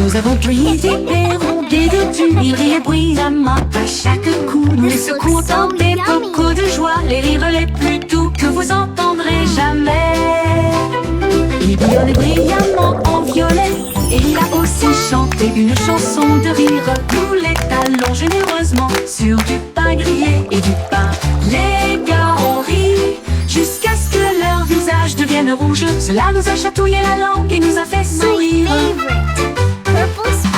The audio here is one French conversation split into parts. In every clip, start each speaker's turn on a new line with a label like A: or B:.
A: Nous avons brisé des rondées de tu, ils riaient bruyamment à chaque coup. Nous les secouons dans des bocaux de joie, les rires les plus doux que vous entendrez jamais. Il bouillonnait brillamment en violet, et il a aussi chanté une chanson de rire. Nous les talons généreusement sur du pain grillé et du pain. Les gars ont ri jusqu'à ce que leur visage devienne rouge. Cela nous a chatouillé la langue et nous a fait sourire.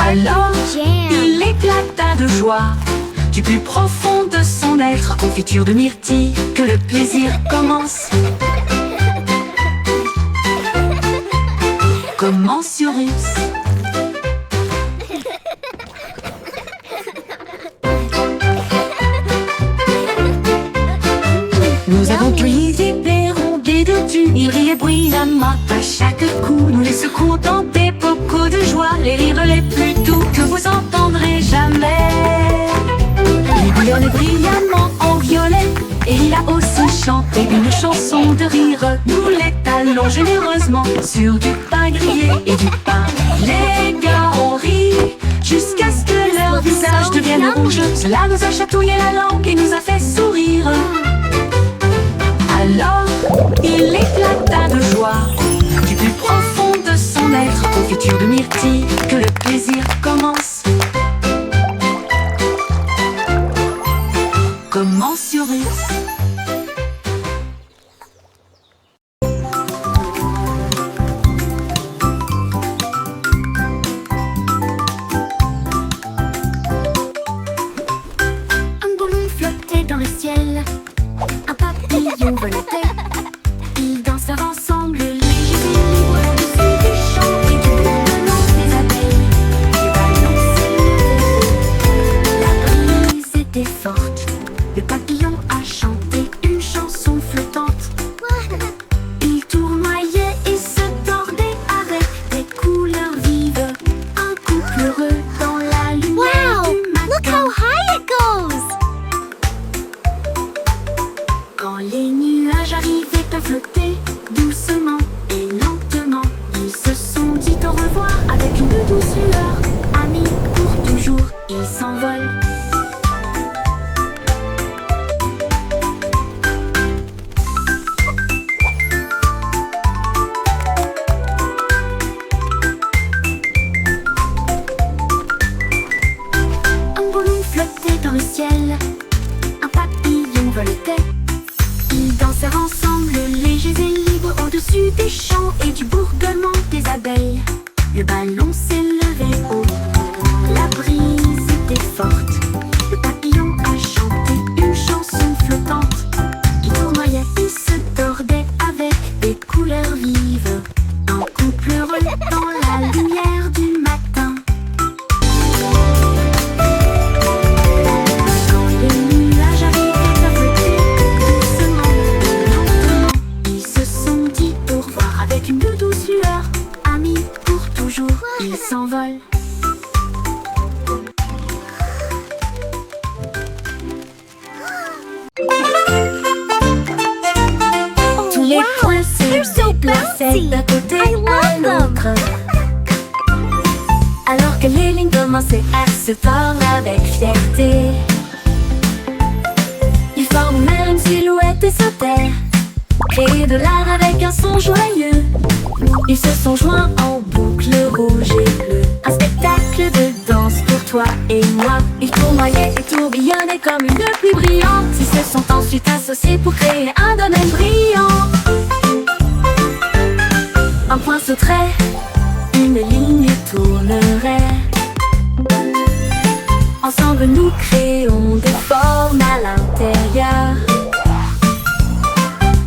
A: Alors, il éclata de joie du plus profond de son être. Confiture de myrtille, que le plaisir commence. Commensurus. Nous avons brisé des rondées de tu, ils riaient bruyamment à chaque coup. Nous les secouons dans des bocaux de joie, les rires les plus doux que vous entendrez jamais. Il bouillonnait brillamment en violet, et il a aussi chanté une chanson de rire. Nous les talons généreusement sur du pain grillé et du pain. Les gars ont ri jusqu'à ce que leur visage devienne rouge. Cela nous a chatouillé la langue et nous a fait sourire. Alors, il éclata de joie du plus profond de son être. Confiture de myrtille, que le plaisir commence. Commensurus.
B: Un ballon flottait dans le ciel, un papillon volait. Ils dansèrent ensemble, légers et libres, au-dessus des champs et du bourdonnement des abeilles. Les ballons s'élevaient, la brise était forte. Le papillon a chanté une chanson flottante. Il tournoyait et se tordait avec des couleurs vives. Un couple heureux dans la lumière du matin.
C: Look how high it goes!
B: Quand les nuages arrivaient à flotter doucement et lentement, ils se sont dit au revoir avec une douce lueur. Amis pour toujours, ils s'envolent. Un ballon flottait dans le ciel, un papillon volait. Ils dansèrent ensemble, légers et libres, au-dessus des champs et du bourdonnement des abeilles. Le ballon s'élevait haut, la brise était forte. Le papillon a chanté une chanson flottante. Il tournoyait et se tordait avec des couleurs vives. Un couple heureux dans la lumière du matin. Quand les nuages arrivaient à flotter doucement et lentement, ils se sont dit au revoir avec une douce lueur. Amis pour toujours, ils s'envolent. Tous les points se déplaçaient d'un côté à l'autre, alors que les lignes commençaient à se tordre avec fierté. Ils forment même une silhouette et sautaient, créer de l'art avec un son joyeux. Ils se sont joints en boucle rouge et bleue, un spectacle de danse pour toi et moi. Ils tournoyaient et tourbillonnaient comme une pluie brillante. Ils se sont ensuite associés pour créer un domaine brillant. Un point sauterait, une ligne tournerait. Ensemble nous créons des formes à l'intérieur.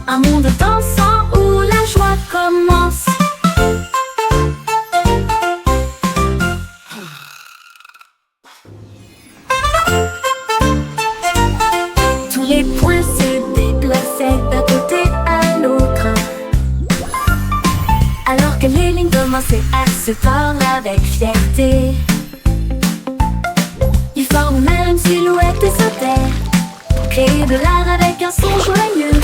B: Un monde dansant où la joie commence. Tous les points se déplaçaient d'un côté à l'autre, alors que les lignes commençaient à se tordre avec fierté. Ils forment même une silhouette et sautaient, créer de l'art avec un son joyeux.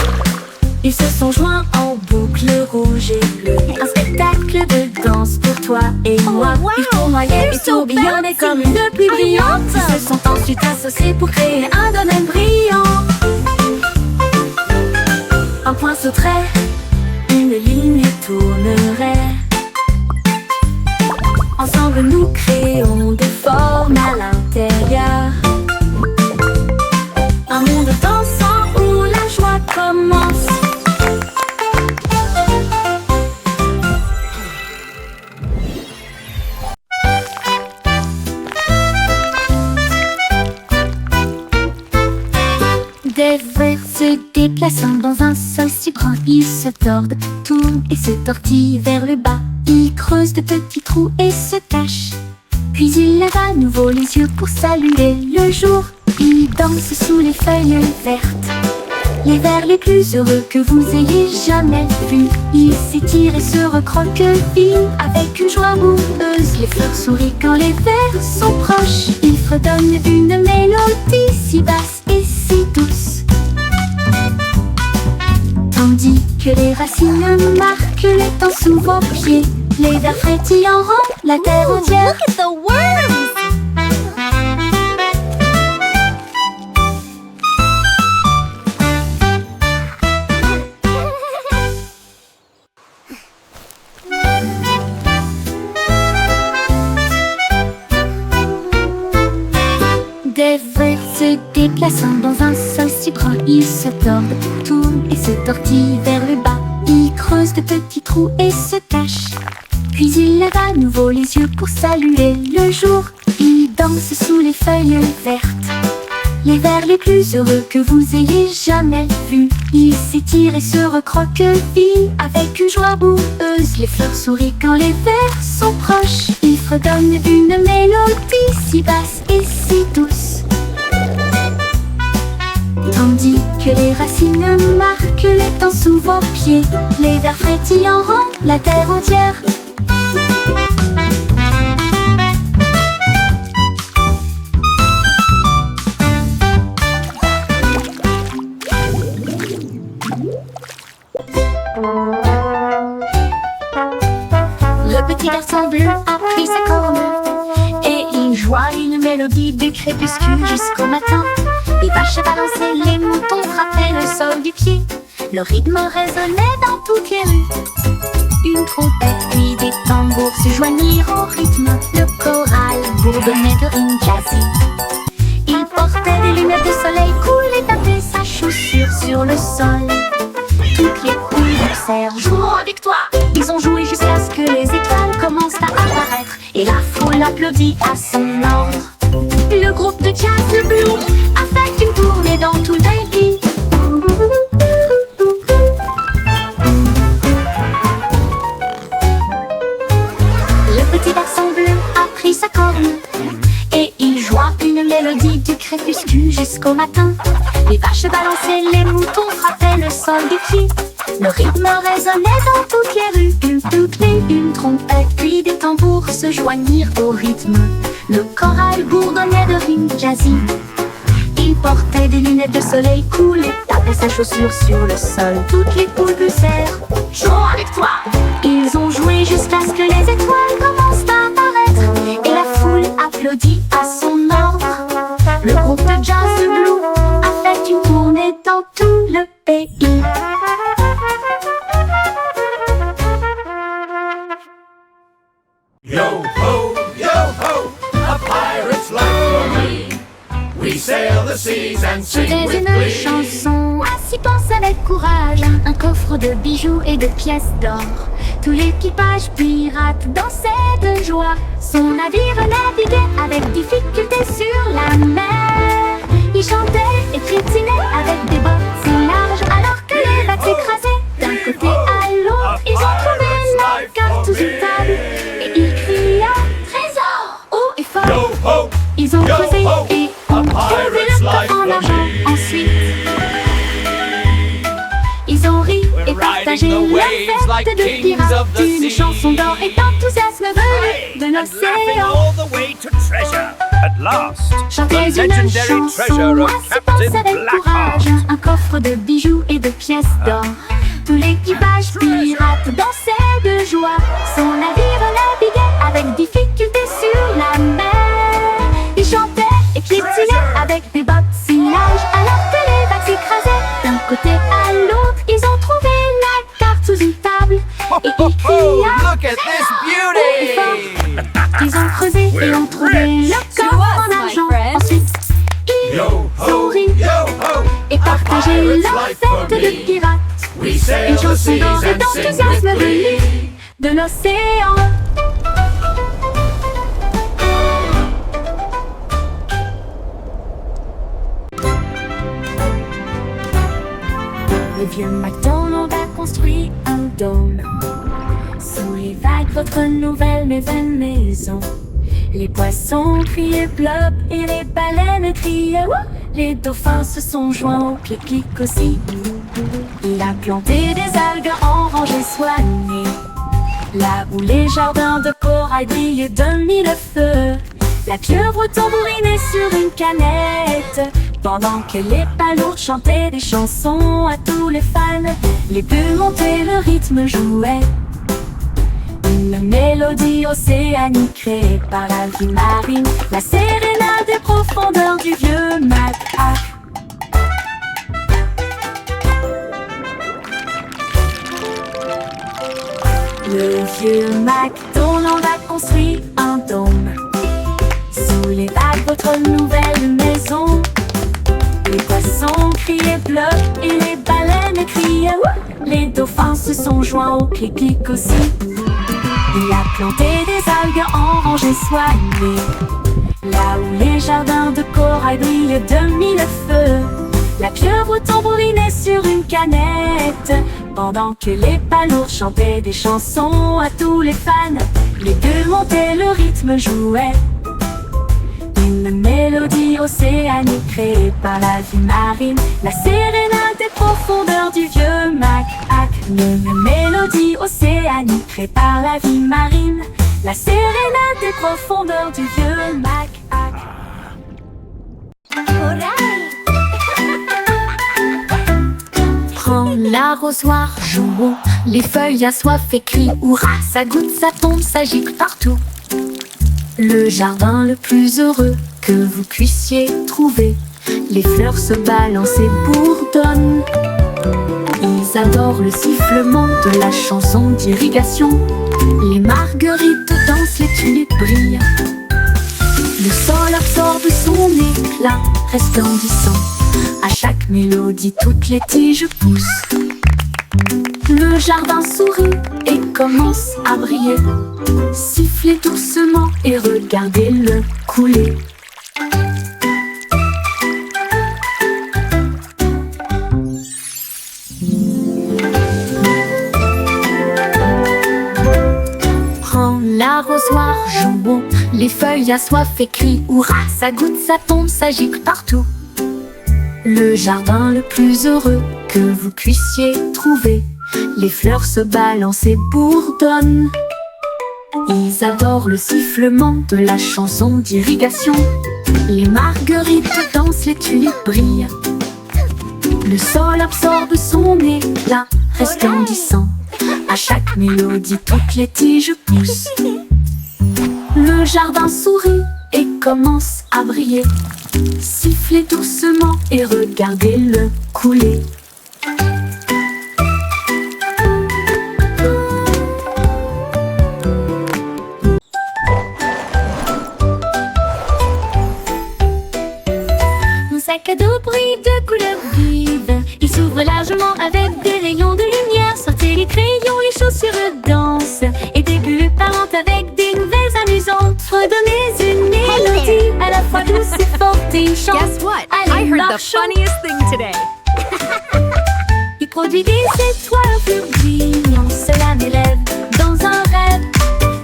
B: Ils se sont joints en boucle rouge et bleue, un spectacle de danse pour toi
A: toi et moi.
C: wow.
A: Ils tournoyaient et
C: So
A: tourbillonnaient
C: fancy.
A: comme une pluie
C: I
A: brillante.
C: love
A: Ils se sont ensuite associés pour créer un domaine brillant. Un point sauterait, une ligne tournerait. Ensemble nous créons des formes à l'intérieur. Un monde dansant où la joie commence. Des vers se déplaçant dans un sol si grand, ils se tordent, tournent et se tortillent vers le bas. Ils creusent de petits trous et se cachent. Puis ils lèvent à nouveau les yeux pour saluer le jour. Ils dansent sous les feuilles vertes. Les vers les plus heureux que vous ayez jamais vus. Ils s'étirent et se recroquevillent avec une joie boueuse. Les fleurs sourient quand les vers sont proches. Ils fredonnent une mélodie si basse et si douce. Tandis que les racines marquent les temps sous vos pieds. Les vers frétillants rendent la terre entière.
C: Look at the worms!
A: Des vers se déplaçant dans un sol si grand, ils se tordent, tournent et se tortillent vers le bas. Ils creusent de petits trous et se cachent. Puis ils lèvent à nouveau les yeux pour saluer le jour. Ils dansent sous les feuilles vertes. Les vers les plus heureux que vous ayez jamais vus. Ils s'étirent et se recroquevillent avec une joie boueuse. Les fleurs sourient quand les vers sont proches. Ils fredonnent une mélodie si basse et si douce. Tandis que les racines marquent les temps sous vos pieds. Les vers frétillants rendent la terre entière. Le petit garçon bleu a pris sa corne et il joua une mélodie du crépuscule jusqu'au matin. Les vaches balançaient, les moutons frappaient le sol du pied. Le rythme résonnait dans toutes les rues. Une trompette puis des tambours se joignirent au rythme. Le choral bourdonnait de rimes jazzy. Il portait des lunettes de soleil cool et tapait sa chaussure sur le sol. Toutes les poules poussèrent, jouons avec toi. Ils ont joué jusqu'à ce que les étoiles commencent à apparaître. Et la foule applaudit à son ordre. Le groupe de jazz le Blue a fait une tournée dans tout le pays. Le petit garçon bleu a pris sa corne et il joua une mélodie du crépuscule jusqu'au matin. Les vaches balançaient, les moutons frappaient le sol du pied. Le rythme résonnait dans toutes les rues. Une trompette puis des tambours se joignirent au rythme. Le choral bourdonnait de rimes jazzy. Il portait des lunettes de soleil cool et tapait sa chaussure sur le sol. Toutes les poules poussèrent, jouons avec toi. Ils ont joué jusqu'à ce que les étoiles commencent à apparaître. Et la foule applaudit à son ordre. Le groupe de jazz Blue a fait une tournée dans tout le pays.
D: Yo ho, a pirate's life for me. We sail the seas and sing
A: C'était
D: with
A: une
D: glee.
A: chanson à s'y penser avec courage. Un coffre de bijoux et de pièces d'or. Tout l'équipage pirate dansait de joie. Son navire naviguait avec difficulté sur la mer. Il chantait et trétinait avec des bottes si larges. Alors que les vagues s'écrasaient d'un côté à l'autre, ils ont trouvé la carte sous une table. Et ils criaient trésor haut et fort.
D: Yo ho,
A: Ils ont
D: yo
A: creusé
D: ho,
A: et
D: a
A: ont trouvé
D: pirate's
A: le
D: life
A: coffre en
D: for
A: argent.
D: me.
A: Ensuite, ils ont ri et partagé
E: riding the
A: la
E: waves like
A: fête de
E: kings
A: pirates.
E: of the
A: Une
E: sea.
A: chanson d'or et d'enthousiasme venu de
E: and laughing
A: l'océan.
E: all the way to treasure. At last,
A: Chantez
E: the
A: une
E: legendary
A: chanson
E: treasure of
A: à s'y
E: Captain
A: penser avec
E: Blackheart.
A: courage. Un coffre de bijoux et de pièces d'or. Tout l'équipage pirate dansait de joie. Son navire naviguait Et il cria
D: Look at this beauty!
A: ils ont creusé et ont trouvé leur corps
C: us,
A: en
C: my
A: argent.
C: friend.
A: Ensuite, ils
D: Yo
A: ont
D: ho,
A: ri
D: yo ho!
A: et partagé leur fête de pirates.
D: We sail
A: Une
D: the
A: chanson
D: seas
A: d'or et
D: and sing
A: d'enthousiasme
D: with
A: venue
D: glee.
A: de l'océan. Le vieux MacDonald a construit un dôme sous les vagues, votre nouvelle mais vaine maison. Les poissons criaient plop et les baleines criaient wouh. Les dauphins se sont joints au pique-nique aussi. Il a planté des algues en rangées soignées, là où les jardins de corail brillaient de mille feux. La pieuvre tambourinait sur une canette, pendant que les palourdes chantaient des chansons à tous les fans. Les bulles montaient, le rythme jouait, une mélodie océanique créée par la vie marine, la sérénade des profondeurs du vieux macaque. Le vieux MacDonald a construit un dôme sous les vagues, votre nouvelle maison. Les poissons criaient bleu et les baleines criaient wouh. Les dauphins se sont joints au clic-clic aussi. Il a planté des algues en rangées soignées, là où les jardins de corail brillaient de mille feux. La pieuvre tambourinait sur une canette, pendant que les palourdes chantaient des chansons à tous les fans. Les bulles montaient, le rythme jouait, une mélodie océanique créée par la vie marine, la sérénade des profondeurs du vieux macaque. Une mélodie océanique créée par la vie marine, la sérénade des profondeurs du vieux macaque. Prends l'arrosoir, jouons, les feuilles assoiffées crient hurrah. Ça goutte, ça tombe, ça gicle partout. Le jardin le plus heureux que vous puissiez trouver. Les fleurs se balancent et bourdonnent. Ils adorent le sifflement de la chanson d'irrigation. Les marguerites dansent, les tulipes brillent. Le sol absorbe son éclat resplendissant. À chaque mélodie, toutes les tiges poussent. Le jardin sourit et commence à briller. Sifflez doucement et regardez-le couler. Prends l'arrosoir, jouons, les feuilles assoiffées crient hurrah. Ça goutte, ça tombe, ça gicle partout. Le jardin le plus heureux que vous puissiez trouver. Les fleurs se balancent et bourdonnent. Ils adorent le sifflement de la chanson d'irrigation. Les marguerites dansent, les tulipes brillent. Le sol absorbe son éclat resplendissant. À chaque mélodie, toutes les tiges poussent. Le jardin sourit et commence à briller. Sifflez doucement et regardez-le couler. Mon sac à dos brille de couleurs vives. Il s'ouvre largement avec des rayons de lumière. Sortez les crayons, les chaussures dansent, et des bulles parlantes avec des nouvelles amusantes. Redonnez une mélodie à la fois douce et forte et chante.
C: Guess what?
A: Allez,
C: I heard the
A: marchons.
C: funniest thing today.
A: Il produit des étoiles plus brillantes. Cela m'élève dans un rêve.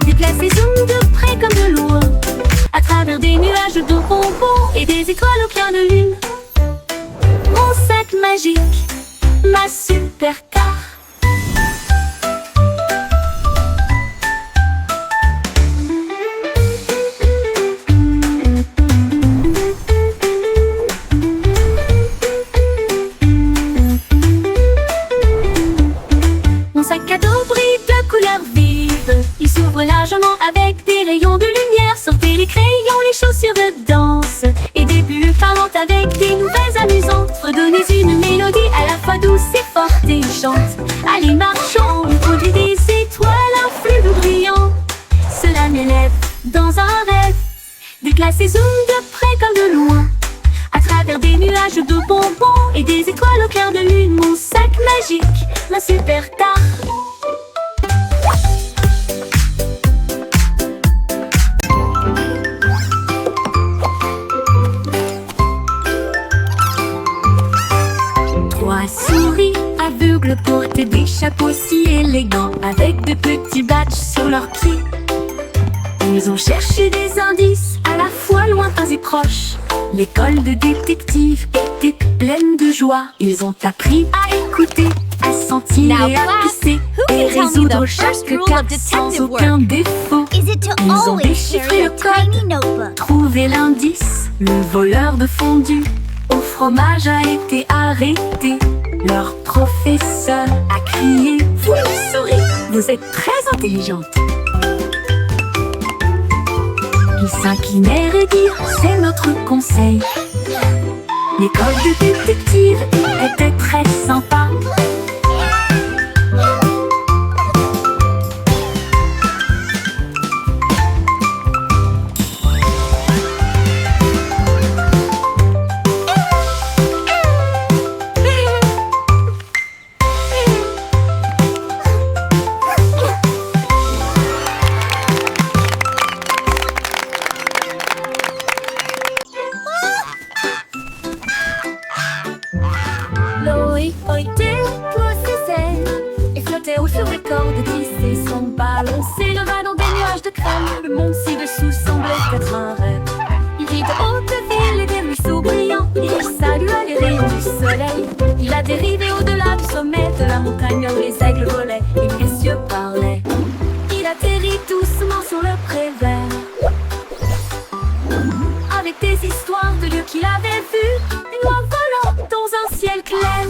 A: Déplacez zoom de près comme de loin, à travers des nuages de bonbons et des étoiles au clair de lune. Mon sac magique, ma supercar. Mon sac à dos brille de couleurs vives. Il s'ouvre largement avec des rayons de lumière. Sortez les crayons, les chaussures de danse, et des bulles parlantes avec des nouvelles amusantes. Redonnez une mélodie à la fois douce et forte et chante. Allez, marchons, il produit des
B: classe et zoome de près comme de loin. À travers des nuages de bonbons et des étoiles au clair de lune, mon sac magique, la super star. Trois souris aveugles portent des chapeaux si élégants, avec de petits badges sur leurs pieds. Ils ont cherché des indices à la fois lointains et proches. L'école de détective était pleine de joie. Ils ont appris à écouter, à sentir
C: Now,
B: et à
C: class,
B: pisser,
C: who
B: et
C: can tell me
B: résoudre
C: the
B: chaque
C: first rule
B: cas
C: of
B: sans
C: detective
B: aucun
C: work?
B: défaut.
C: Is it to
B: Ils ont
C: always
B: déchiffré
C: carry
B: le
C: a tiny
B: code,
C: notebook?
B: trouvé l'indice. Le voleur de fondue au fromage a été arrêté. Leur professeur a crié: vous le saurez, vous êtes très intelligente. Ils s'inclinèrent et dirent: c'est notre conseil. L'école de détective était très sympa. Loïc déploie ses ailes et flottait haut sur les cordes, tisser son ballon s'éleva dans des nuages de crème. Le monde ci-dessous semblait être un rêve. Il vit de hautes villes et des ruisseaux brillants. Il salua les rayons du soleil. Il a dérivé au-delà du sommet de la montagne où les aigles volaient et les cieux parlaient. Il atterrit doucement sur le pré vert, avec des histoires de lieux qu'il avait vus, une oie volant dans un ciel clair.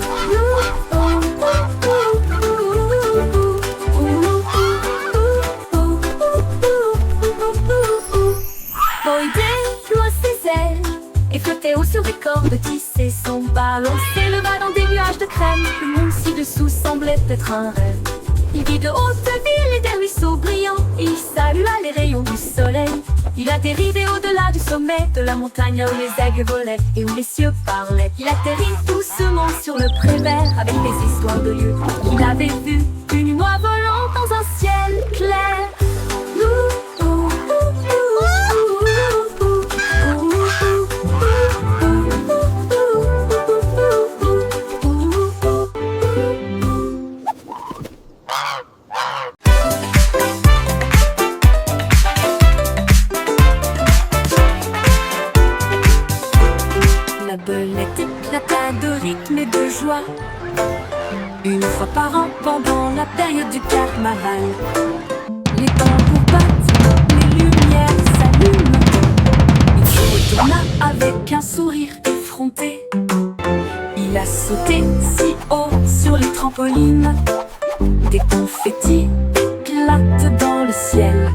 B: Boy déploie ses ailes et flottait haut sur les cordes, tissait son ballon s'éleva dans des nuages de crème. Le monde ci-dessous semblait être un rêve. Il vit de hautes villes et des ruisseaux brillants. Il salua les rayons du soleil. Il a dérivé au-delà du sommet de la montagne où les aigles volaient et où les cieux parlaient. Il atterrit doucement sur le pré vert avec des histoires de lieux qu'il avait vus. Une oie volant dans un ciel clair. La belette éclata de rythme et de joie une fois par an pendant la période du carnaval. Les tambours battent, les lumières s'allument. Il se retourna avec un sourire effronté. Il a sauté si haut sur les trampolines. Des confettis éclatent dans le ciel.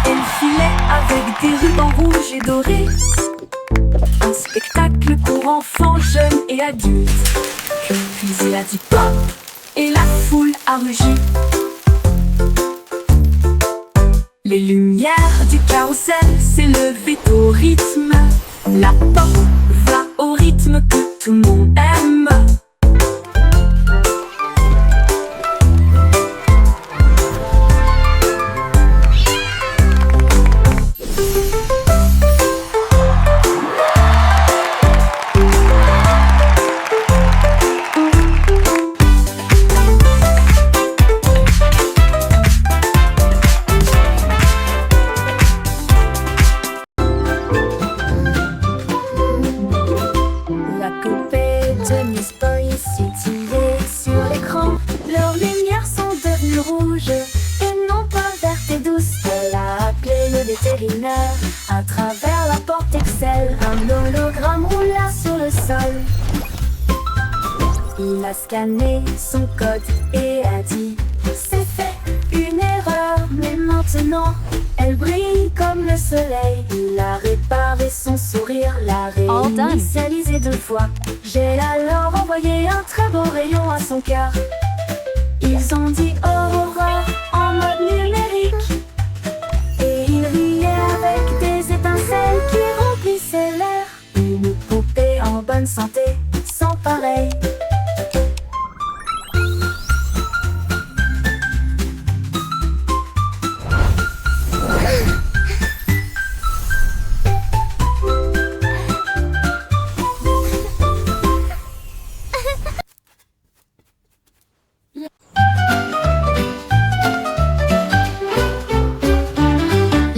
B: Elle filait avec des rubans rouges et dorés. Un spectacle pour enfants, jeunes et adultes. Puis il a dit pop et la foule a rugi. Les lumières du carrousel s'élevaient au rythme. La pop va au rythme que tout le monde aime. À travers la porte Excel, un hologramme roula sur le sol. Il a scanné son code et a dit: c'est fait, une erreur, mais maintenant elle brille comme le soleil. Il a réparé son sourire, l'a réinitialisé 2 fois. J'ai alors envoyé un très beau rayon à son cœur. Ils ont dit Aurora en mode numérique. Et il riait avec des étincelles.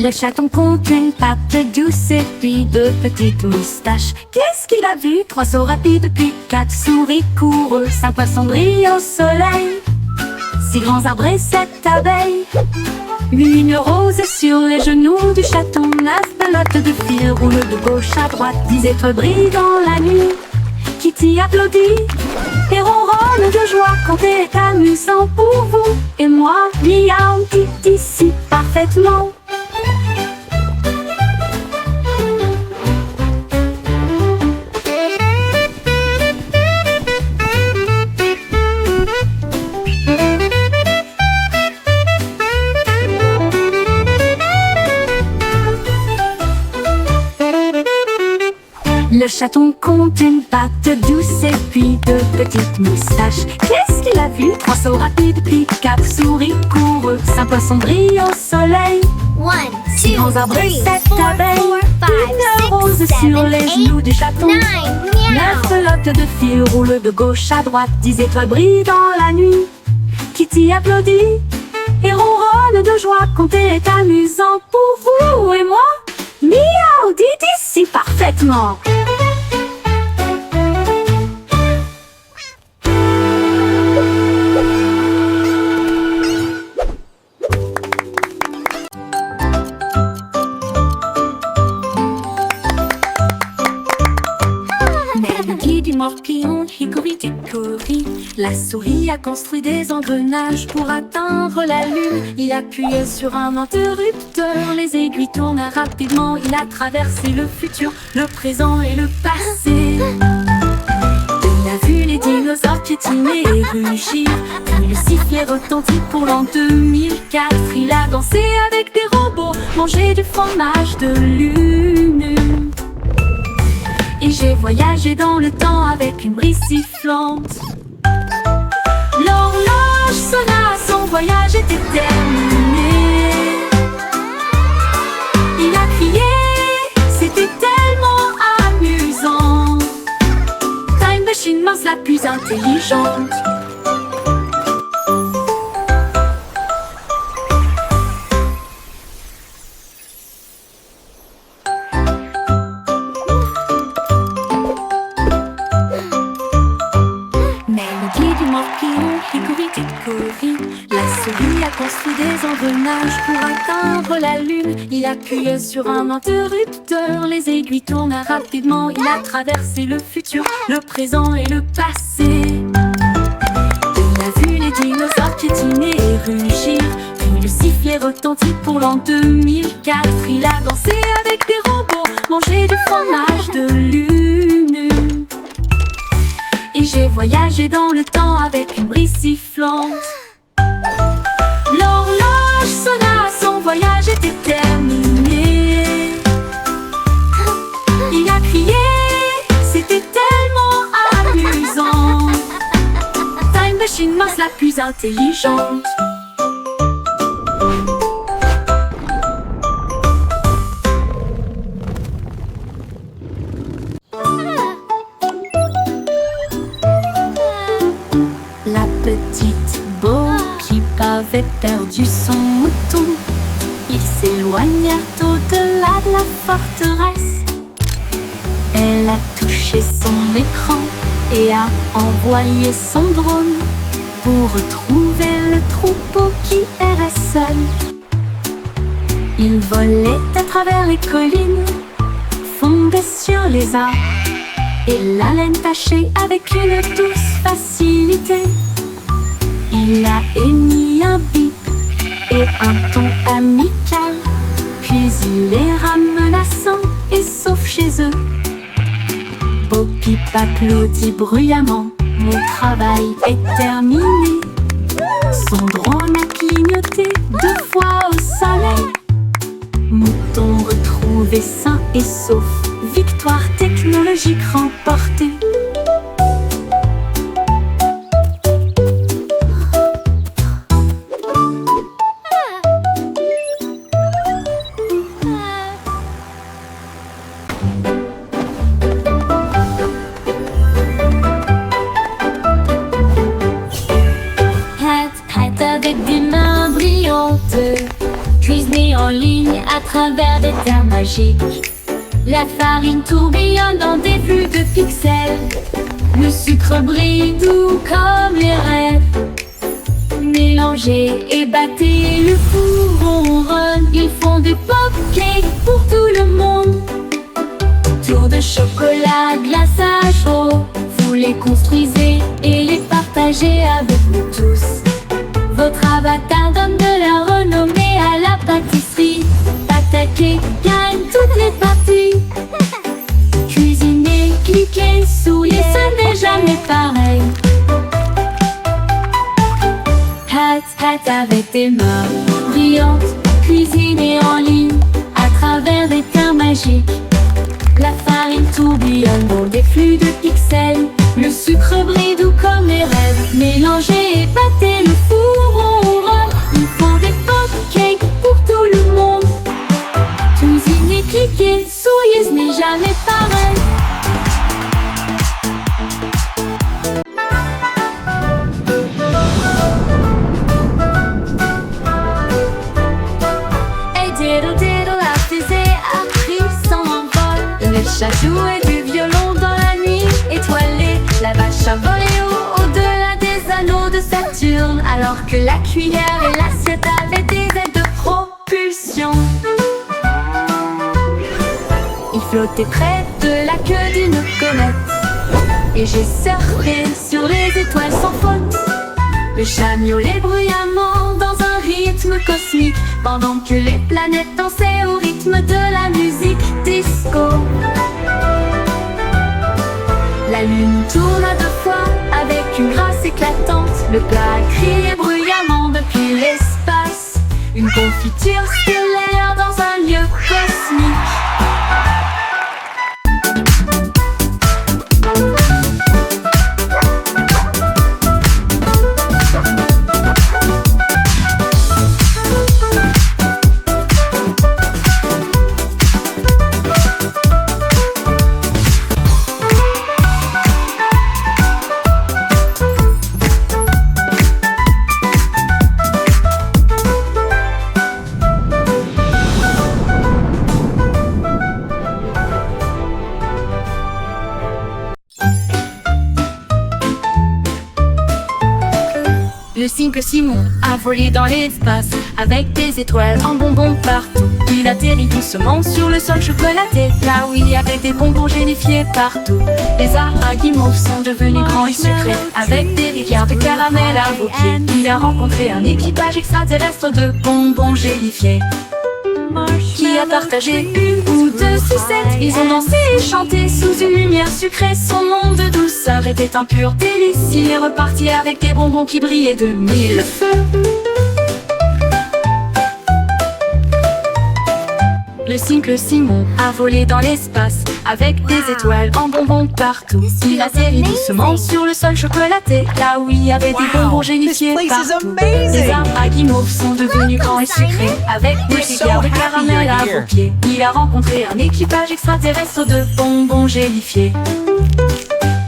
A: Le chaton compte une patte douce et puis deux petites moustaches. Qu'est-ce qu'il a vu? 3 sauts rapides puis 4 souris coureux, 5 poissons brillent au soleil, 6 grands arbres et 7 abeilles. Une rose sur les genoux du chaton, 9 pelotes de fil roulent de gauche à droite, 10 étoiles brillent dans la nuit. Kitty applaudit et ronronne de joie quand c'est amusant pour vous et moi. Miaou, Kitty si parfaitement. Le chaton compte une patte douce et puis 2 petites moustaches. Qu'est-ce qu'il a vu? 3 sauts rapides puis 4 souris coureux, 5 poissons brillent au soleil,
C: 1,
A: 6
C: 2,
A: grands arbres et
C: 3,
A: 7
C: 4,
A: abeilles.
C: 5,
A: Une rose
C: 6,
A: sur
C: 7,
A: les
C: 8,
A: genoux du chaton,
C: 9,
A: 9 pelotes de fil roulent de gauche à droite, 10 étoiles brillent dans la nuit. Kitty applaudit et ronronne de joie quand c'est amusant pour vous et moi. Miaou, dit ici parfaitement. Morpion, hickory dickory. La souris a construit des engrenages pour atteindre la lune. Il appuyait sur un interrupteur, les aiguilles tournent rapidement. Il a traversé le futur, le présent et le passé. Il a vu les dinosaures piétiner et rugir, puis le sifflet retentit pour l'an 2004. Il a dansé avec des robots, mangé du fromage de lune. Et j'ai voyagé dans le temps avec une brise sifflante. L'horloge sonna, son voyage était terminé. Il a crié, c'était tellement amusant. Time Machine Mouse la plus intelligente. La souris a construit des engrenages pour atteindre la lune. Il appuyait sur un interrupteur, les aiguilles tournent rapidement. Il a traversé le futur, le présent et le passé. Il a vu les dinosaures piétiner et rugir, puis le sifflet retentit pour l'an 2004. Il a dansé avec des robots, mangé du fromage de lune. Et j'ai voyagé dans le temps avec une brise sifflante. L'horloge sonna, son voyage était terminé. Il a crié, c'était tellement amusant. Time Machine Mouse la plus intelligente. La petite Bo qui avait perdu son mouton, il s'éloigna au-delà de la forteresse. Elle a touché son écran et a envoyé son drone pour retrouver le troupeau qui errait seul. Il volait à travers les collines, fondait sur les arbres, et la laine tachée avec une douce facilité. Il a émis un bip et un ton amical, puis il les ramena sains et saufs chez eux. Bo Peep applaudit bruyamment, mon travail est terminé. Son drone a clignoté 2 fois au soleil. Mouton retrouvé sain et sauf, victoire technologique remportée.
B: Cuisiner en ligne à travers des termes magiques. La farine tourbillonne dans des flux de pixels. Le sucre brille doux comme les rêves. Mélangez et battez, le four ronronne. Ils font des pop-cakes pour tout le monde. Tour de chocolat, glaçage chaud. Vous les construisez et les partagez avec nous tous. Votre avatar donne de la renommée à la pâtisserie. Attaquez, gagne toutes les parties. Cuisinez, cliquez, souriez, ce n'est jamais pareil. Hat avec des mains brillantes. Cuisiner en ligne à travers des termes magiques. La farine tourbillonne dans des flux de pixels. Le sucre brille doux comme les rêves. Mélangez et battez, le four ronronne. Ils font des pop-cakes pour tout le monde. Cuisinez, cliquez, souriez, ce n'est jamais pareil. Hey diddle diddle, artisé, appris son envol. Le chat jouait du violon dans la nuit étoilée. La vache a volé au-delà des anneaux de Saturne, alors que la cuillère et l'assiette avaient des ailes de propulsion. Il flottait près de la queue d'une comète, et j'ai surfé sur les étoiles sans faute. Le chat miaulait bruyamment dans un rythme cosmique, pendant que les planètes dansaient au rythme de la musique disco. La lune tourna 2 fois avec une grâce éclatante. Le plat criait bruyamment depuis l'espace. Une confiture stellaire dans un lieu cosmique. Le cycle Simon a volé dans l'espace avec des étoiles en bonbons partout. Il atterrit doucement sur le sol chocolaté, là où il y avait des bonbons gélifiés partout. Les arbres guimauves sont devenus grands et sucrés avec des rivières de caramel à vos pieds. Il a rencontré un équipage extraterrestre de bonbons gélifiés qui a partagé une ou 2 sucettes. Ils ont dansé et chanté sous une lumière sucrée. Son monde de douceur était un pur délice. Il est reparti avec des bonbons qui brillaient de 1000 feux. Le cycle Simon a volé dans l'espace avec des étoiles en bonbons partout. Il atterrit doucement sur le sol chocolaté, là où il y avait des bonbons gélifiés partout. Les arbres à guimauve sont devenus grands et sucrés avec des rivières de caramel à vos pieds. Il a rencontré un équipage extraterrestre de bonbons gélifiés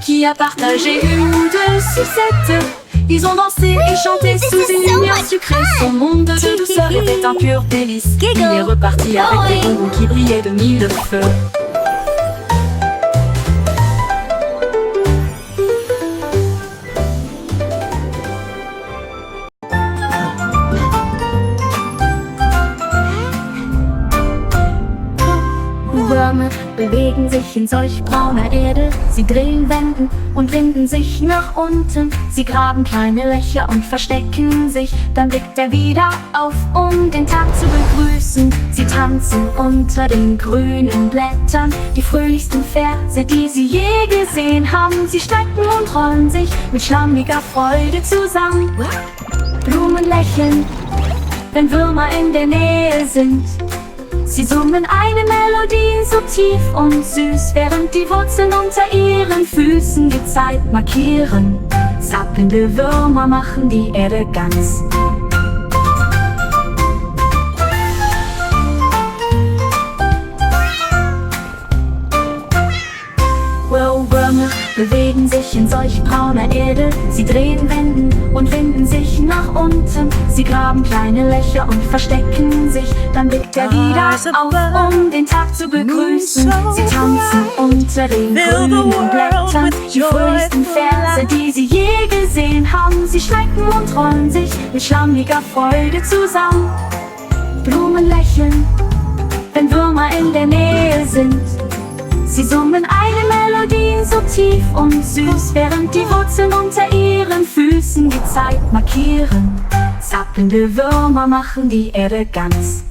B: qui a partagé une ou 2 sucettes. Ils ont dansé et chanté sous une lumière sucrée. Son monde de douceur était un pur délice. Il est reparti avec des bonbons qui brillaient de 1000 feux. Würmer bewegen sich in solch brauner Erde. Sie drehen, wenden und winden sich nach unten. Sie graben kleine Löcher und verstecken sich. Dann blickt er wieder auf, um den Tag zu begrüßen. Sie tanzen unter den grünen Blättern. Die fröhlichsten Verse, die sie je gesehen haben. Sie strecken und rollen sich mit schlammiger Freude zusammen. Blumen lächeln, wenn Würmer in der Nähe sind. Sie summen eine Melodie so tief und süß, während die Wurzeln unter ihren Füßen die Zeit markieren. Zappelnde Würmer machen die Erde ganz. Würmer bewegen sich in solch brauner Erde. Sie drehen, wenden und winden sich nach unten.
A: Sie graben kleine Löcher und verstecken sich. Dann blickt er wieder auf, um den Tag zu begrüßen. Sie tanzen unter den grünen Blättern die fröhlichsten Verse, die sie je gesehen haben. Sie schrecken und rollen sich mit schlammiger Freude zusammen. Blumen lächeln, wenn Würmer in der Nähe sind. Sie summen eine Melodie so tief und süß, während die Wurzeln unter ihren Füßen die Zeit markieren. Zappelnde Würmer machen die Erde ganz.